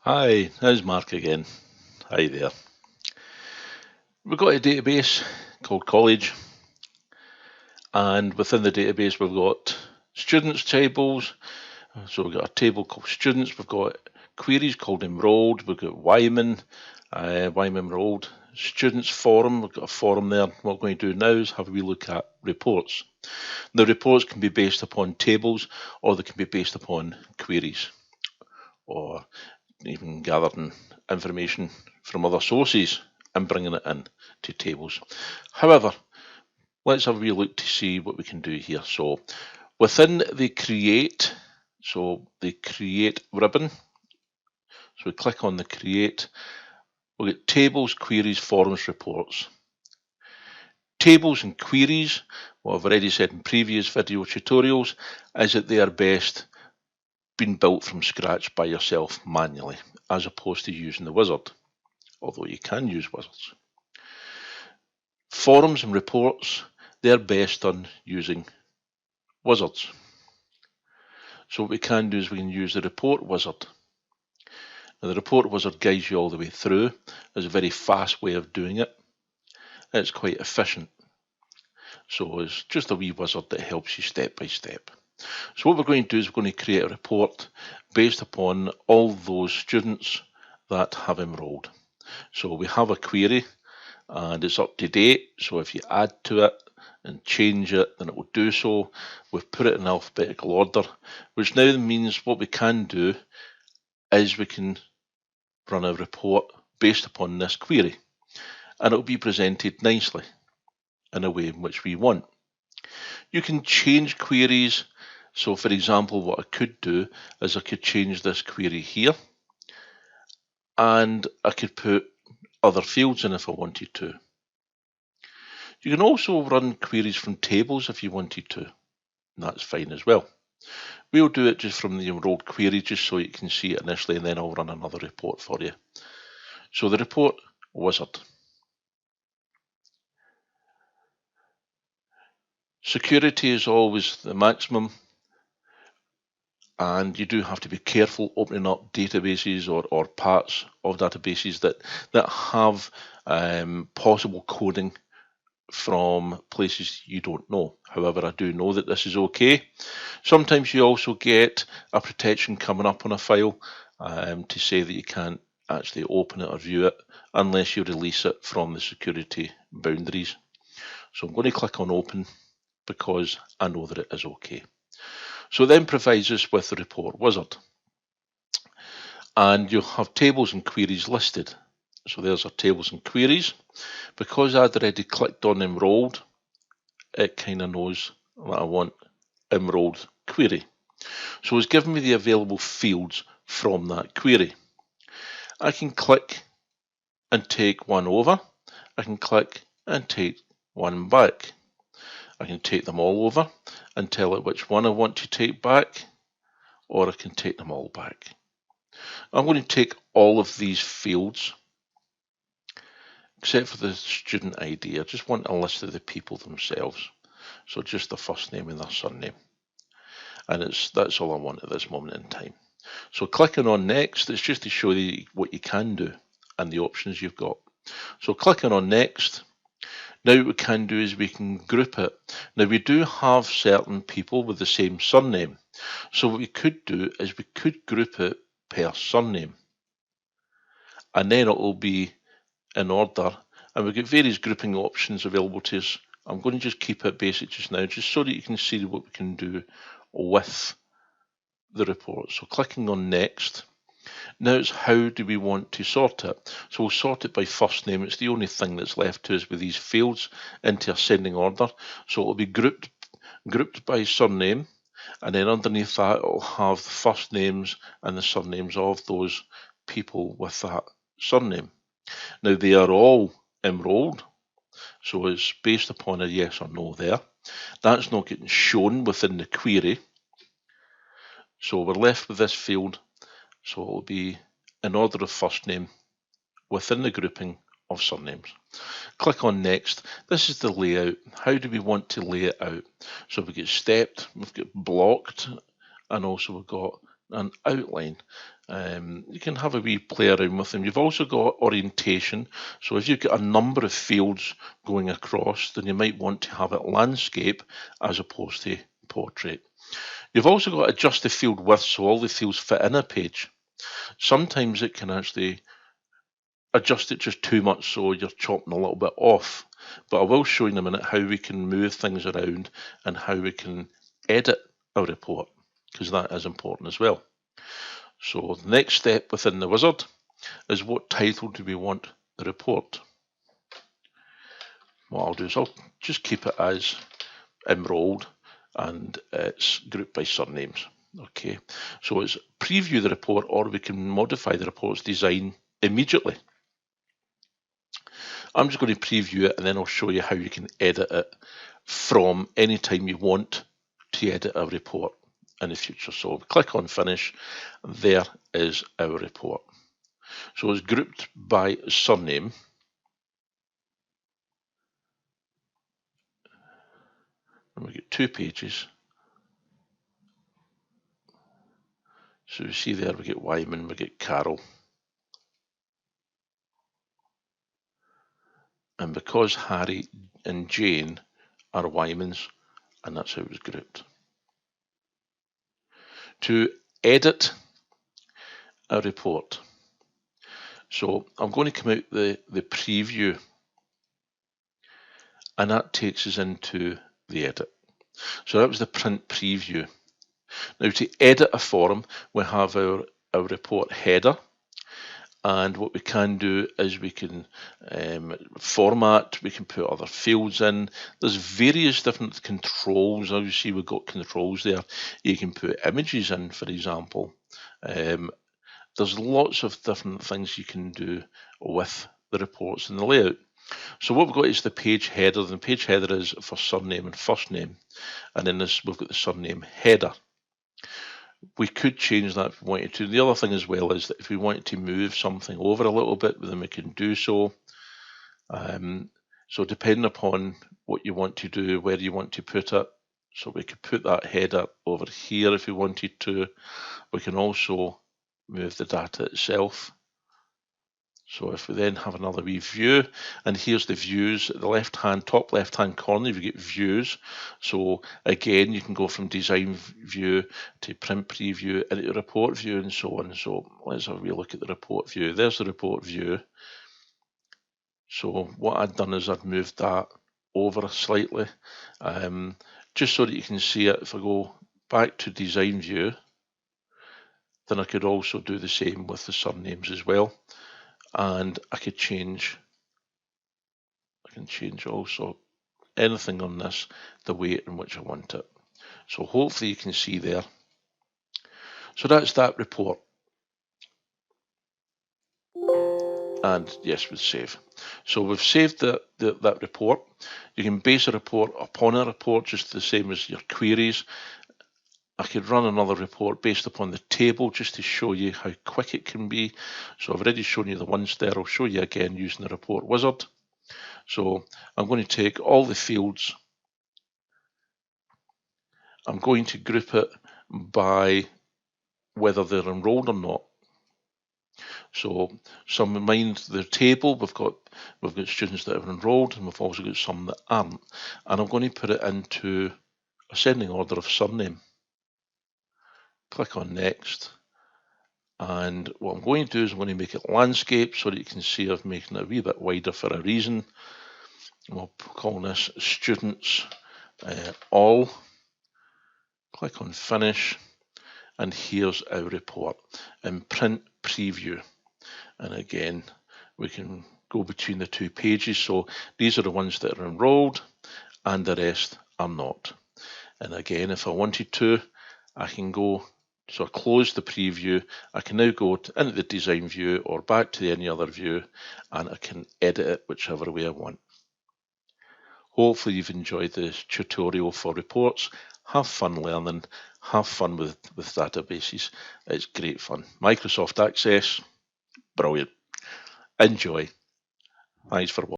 Hi, there's Mark again. Hi there. We've got a database called College, and within the database we've got students tables. So we've got a table called students, we've got queries called enrolled, we've got Wyman enrolled, students forum, we've got a forum there. What we're going to do now is have a wee look at reports. The reports can be based upon tables or they can be based upon queries or even gathering information from other sources and bringing it in to tables. However, let's have a wee look to see what we can do here. So within the create ribbon, so we click on the create, we'll get tables, queries, forms, reports. Tables and queries, what I've already said in previous video tutorials, is that they are best being built from scratch by yourself manually, as opposed to using the wizard, although you can use wizards. Forums and reports, they're best done using wizards. So what we can do is we can use the report wizard. Now the report wizard guides you all the way through. It's a very fast way of doing it. It's quite efficient. So it's just a wee wizard that helps you step by step. So what we're going to do is we're going to create a report based upon all those students that have enrolled. So we have a query and it's up to date. So if you add to it and change it, then it will do so. We've put it in alphabetical order, which now means what we can do is we can run a report based upon this query, and it will be presented nicely in a way in which we want. You can change queries. So for example, what I could do is I could change this query here, and I could put other fields in if I wanted to. You can also run queries from tables if you wanted to, and that's fine as well. We'll do it just from the enrolled query just so you can see it initially, and then I'll run another report for you. So the report wizard. Security is always the maximum, and you do have to be careful opening up databases or parts of databases that have possible coding from places you don't know. However, I do know that this is okay. Sometimes you also get a protection coming up on a file to say that you can't actually open it or view it unless you release it from the security boundaries. So I'm going to click on open because I know that it is okay. So it then provides us with the report wizard. And you'll have tables and queries listed. So there's our tables and queries. Because I'd already clicked on enrolled, it kind of knows that I want enrolled query. So it's given me the available fields from that query. I can click and take one over. I can click and take one back. I can take them all over and tell it which one I want to take back, or I can take them all back. I'm going to take all of these fields, except for the student ID. I just want a list of the people themselves. So just the first name and their surname. And that's all I want at this moment in time. So clicking on next, it's just to show you what you can do and the options you've got. So clicking on next, now what we can do is we can group it. Now we do have certain people with the same surname. So what we could do is we could group it per surname. And then it will be in order. And we've got various grouping options available to us. I'm going to just keep it basic just now, just so that you can see what we can do with the report. So clicking on next. Now it's how do we want to sort it? So we'll sort it by first name. It's the only thing that's left to us with these fields into ascending order. So it'll be grouped by surname, and then underneath that it'll have the first names and the surnames of those people with that surname. Now they are all enrolled, so it's based upon a yes or no there. That's not getting shown within the query. So we're left with this field. So it will be in order of first name within the grouping of surnames. Click on next. This is the layout. How do we want to lay it out? So we've got stepped, we've got blocked, and also we've got an outline. You can have a wee play around with them. You've also got orientation. So if you've got a number of fields going across, then you might want to have it landscape as opposed to portrait. You've also got adjust the field width so all the fields fit in a page. Sometimes it can actually adjust it just too much so you're chopping a little bit off. But I will show you in a minute how we can move things around and how we can edit a report, because that is important as well. So the next step within the wizard is what title do we want the report? What I'll do is I'll just keep it as enrolled and it's grouped by surnames. Okay, so it's preview the report, or we can modify the report's design immediately. I'm just going to preview it and then I'll show you how you can edit it from any time you want to edit a report in the future. So click on finish, and there is our report. So it's grouped by surname. And we get 2 pages. So you see there we get Wyman, we get Carol. And because Harry and Jane are Wymans, and that's how it was grouped. To edit a report. So I'm going to come out the preview, and that takes us into the edit. So that was the print preview. Now to edit a form, we have our report header. And what we can do is we can format, we can put other fields in. There's various different controls. As you see, we've got controls there. You can put images in, for example. There's lots of different things you can do with the reports and the layout. So what we've got is the page header. The page header is for surname and first name. And in this, we've got the surname header. We could change that if we wanted to. The other thing as well is that if we wanted to move something over a little bit, then we can do so. So depending upon what you want to do, where you want to put it, so we could put that header over here if we wanted to. We can also move the data itself. So if we then have another wee view, and here's the views at the top left hand corner, you get views. So again, you can go from design view to print preview into report view and so on. So let's have a wee look at the report view. There's the report view. So what I've done is I've moved that over slightly, just so that you can see it. If I go back to design view, then I could also do the same with the surnames as well. And I can change also anything on this the way in which I want it. So hopefully you can see there. So that's that report. And yes, we'll save. So we've saved that report. You can base a report upon a report, just the same as your queries. I could run another report based upon the table just to show you how quick it can be. So I've already shown you the ones there. I'll show you again using the report wizard. So I'm going to take all the fields. I'm going to group it by whether they're enrolled or not. So some in mind the table, we've got students that are enrolled, and we've also got some that aren't. And I'm going to put it into ascending order of surname. Click on next. And what I'm going to do is I'm going to make it landscape so that you can see I've making it a wee bit wider for a reason. We'll call this students all. Click on finish. And here's our report in print preview. And again, we can go between the 2 pages. So these are the ones that are enrolled and the rest are not. And again, if I wanted to, I can go, so I close the preview. I can now go into the design view or back to any other view, and I can edit it whichever way I want. Hopefully you've enjoyed this tutorial for reports. Have fun learning, have fun with databases. It's great fun. Microsoft Access, brilliant. Enjoy. Thanks for watching.